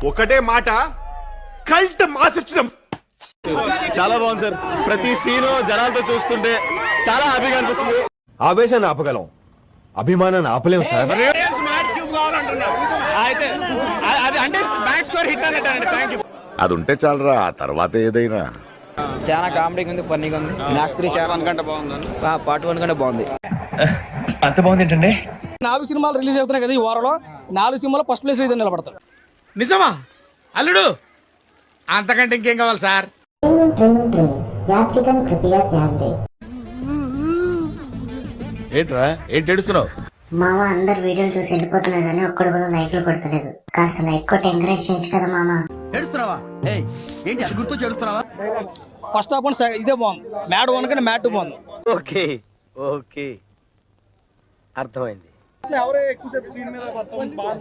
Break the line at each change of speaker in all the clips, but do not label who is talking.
ఒకటే మాట, cult mass ఇచ్చినాం.
చాలా బాగుంది సార్. ప్రతి సీను జనాలతో చూస్తుంటే చాలా హ్యాపీగా అనిపిస్తుంది.
ఆవేశాన్ని ఆపగలం, అభిమానాన్ని ఆపలేం సార్.
అది ఉంటే చాలరా, ఆ తర్వాత ఏదైనా.
చాలా కామెడీగా ఉంది, ఫన్నీగా ఉంది. మ్యాక్స్ 3 చాలా కంటే బాగుంది. పార్ట్ 1 కంటే బాగుంది.
అంత బాగుంది ఏంటండి?
4 సినిమాలు రిలీజ్ అవుతున్నాయి కదా ఈ వారంలో. 4 సినిమాలో ఫస్ట్ ప్లేస్ లో నిలబడతారు.
నిజమా అల్లుడు? అంతకంటే ఇంకేం కావాలి సార్? ఏంట్రా ఏంటి ఏడుస్తున్నావు?
మామ అందరు వీడియోలు చూసి వెళ్ళిపోతున్నారు కానీ ఒక్కడు కూడా లైక్లు కొడతలేదు. కాస్త లైక్ కొట్టి ఎంకరేజ్ చేయొచ్చు కదా మామ.
ఏంటి అది గుర్తు చేస్తున్నావా?
ఫస్ట్ హాఫ్ ఇదే బాగుంది. మ్యాడ్ 1 కన్నా మ్యాడ్ 2 బాగుంది.
ఓకే ఓకే అర్థమైంది.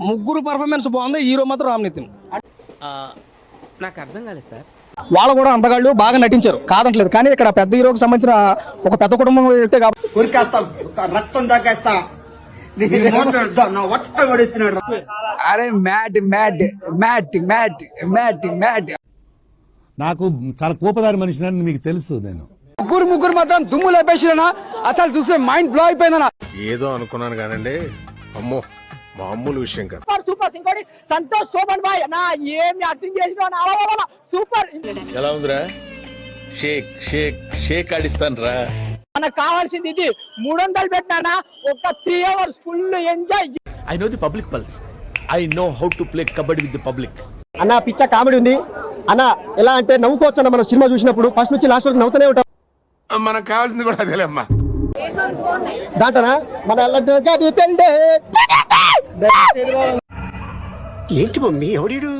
ముగ్గురు పర్ఫార్మెన్స్ బాగుంది. హీరో మాత్రం రామ్ నితిన్.
నాకు అర్థం కాలేదు సార్.
వాళ్ళు కూడా అందగాళ్ళు బాగా నటించారు, కాదంటలేదు. కానీ ఇక్కడ పెద్ద హీరోకి సంబంధించిన ఒక పెద్ద కుటుంబం అయితే
రక్తం దాకేస్తా.
అరే మ్యాట్ మ్యాట్ మ్యాట్ మ్యాట్ మ్యాట్ మ్యాట్.
నాకు చాలా కోపదారి మనిషిని మీకు తెలుసు. నేను
ముగ్గురు మాత్రం దుమ్ము లేపేసినా అసలు చూస్తే మైండ్ బ్లో అయిపోయిందన్న.
ఏదో అనుకున్నాను కానండి, అమ్మో మామూలు విషయం కాదు.
సూపర్ ఇంకోటి సంతోష్ శోభన్ బాయ్ నా ఏం యాక్టింగ్ చేసిన సూపర్.
ఎలా ఉందిరా? షేక్ షేక్ షేక్ ఆడిస్తాను రా.
మనకు కావాల్సింది ఇది. 300 పెట్టినా ఒక 3 hours full enjoy.
I know the public pulse. I know how to play kabaddi with the public.
అన్న పిచ్చ కామెడీ ఉంది అన్న. ఎలా అంటే నవ్వుకోవచ్చు అన్న. మనం సినిమా చూసినప్పుడు ఫస్ట్ నుంచి లాస్ట్ వరకు నవ్వుతూనే ఉంటాం.
మనకు కావాల్సింది కూడా అదేలేమ్మా.
దాంట్లోనా మన
ఏంటి మమ్మీ ఎవడు?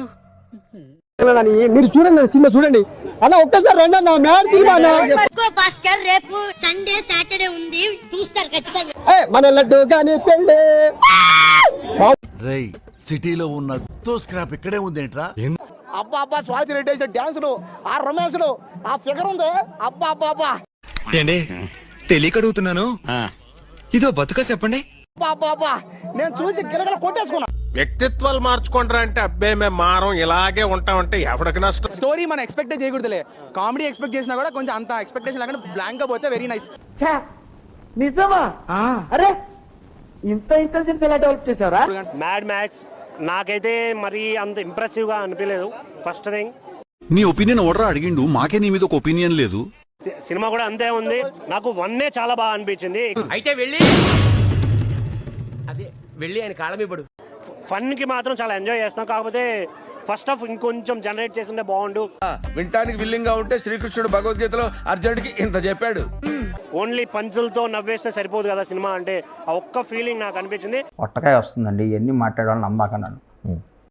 మీరు చూడండి సినిమా చూడండి అన్న. ఒక్కసారి రండి అన్న. మ్యాడ్
భాస్కర్ రేపు సండే సాటర్డే ఉంది, చూస్తారు ఖచ్చితంగా.
మన లడ్డు గాని పెళ్ళే.
రేయ్, సిటీలో ఉన్న స్క్రాప్ ఇక్కడే ఉందేంట్రా?
అబ్బా అబ్బా స్వాతి రెడ్డి వేసే డాన్సులు, ఆ రొమాన్సులు, ఆ ఫిగర్ ఉంది. అబ్బా అబ్బా అబ్బా.
ఏండి తెలియక అడుగుతున్నాను, ఇదో బతుక చెప్పండి.
అబ్బా అబ్బా అబ్బా నేను చూసి గిరగల కొట్టేసుకున్నా.
వ్యక్తిత్వాలు మార్చుకుంటారా అంటే అబ్బే మేము మారం ఇలాగే ఉంటామంటే ఎవరికి నష్టం.
స్టోరీ మనం ఎక్స్పెక్ట్ చేయకూడదులే. కామెడీ ఎక్స్పెక్ట్ చేసినా కూడా కొంచెం అంత ఎక్స్పెక్టేషన్ లాగా బ్లాంక్ గా పోతే వెరీ నైస్.
నిజమా? అరే ఇంత ఇంటెలిజెన్స్ ఎలా డెవలప్ చేశారా?
మ్యాడ్ మ్యాక్స్ నాకైతే మరి అంత ఇంప్రెసివ్ గా అనిపించలేదు. ఫస్ట్ థింగ్,
నీ ఒపీనియన్ ఓడరా అడిగిండు, మాకే నీ మీద ఒక ఒపీనియన్ లేదు.
సినిమా కూడా అంతే ఉంది. నాకు 1 చాలా బాగా అనిపించింది.
అయితే వెళ్ళి ఆయన కాళమిపడు.
ఫన్ కి మాత్రం చాలా ఎంజాయ్ చేస్తాం. కాకపోతే ఫస్ట్ హాఫ్ ఇంకొంచెం జనరేట్ చేస్తుంటే బాగుండు.
వినటానికి విల్లింగ్ గా ఉంటే శ్రీకృష్ణుడు భగవద్గీతలో అర్జునుడికి ఇంత చెప్పాడు.
ఓన్లీ పంచులతో నవ్వేస్తే సరిపోదు కదా సినిమా అంటే. ఆ ఒక్క ఫీలింగ్ నాకు అనిపించింది.
పొట్టకాయ వస్తుందండి, ఇవన్నీ మాట్లాడాలని నమ్మకన్నాను.